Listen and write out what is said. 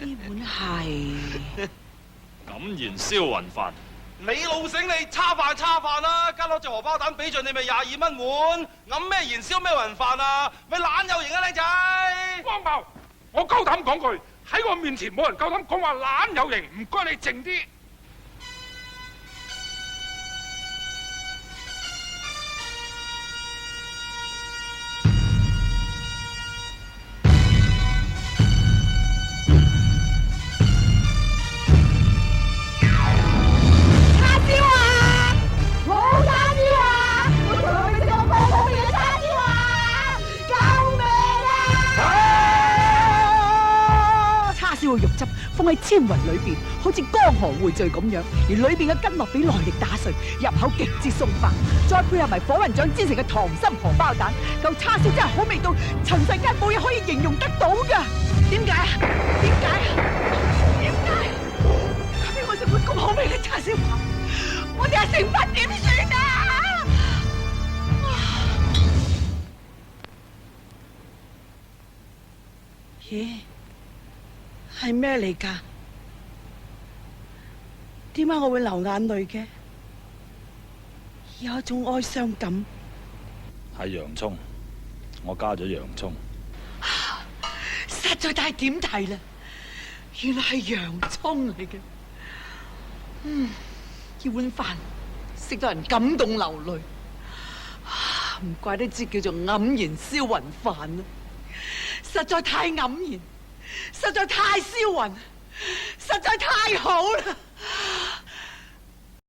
呢碗係黯然銷魂飯。你老醒你叉飯啦，加攞隻荷包蛋俾盡你咪22蚊碗，揞咩燃燒咩雲飯啊？咪懶有型啊，靚仔！汪茂，我夠膽講句，喺我面前冇人夠膽講話懶有型，唔該你靜啲。肉汁放喺千雲裏邊，好似江河匯聚咁樣，而裏邊嘅筋絡俾內力打碎，入口極之鬆化，再配合埋火雲掌煎成嘅溏心荷包蛋，嚿叉燒真係好味到塵世間冇嘢可以形容得到噶。點解？俾我食碗咁好味嘅叉燒飯，我哋係成品點算啊？咦？係咩嚟噶？點解我會流眼淚嘅？有一種哀傷感。係洋葱，我加咗洋葱。實在太點題啦！原來係洋葱嚟嘅。呢碗飯食到人感動流淚，唔怪得之叫做黯然銷魂飯啦！實在太黯然。實在太銷魂，實在太好啦！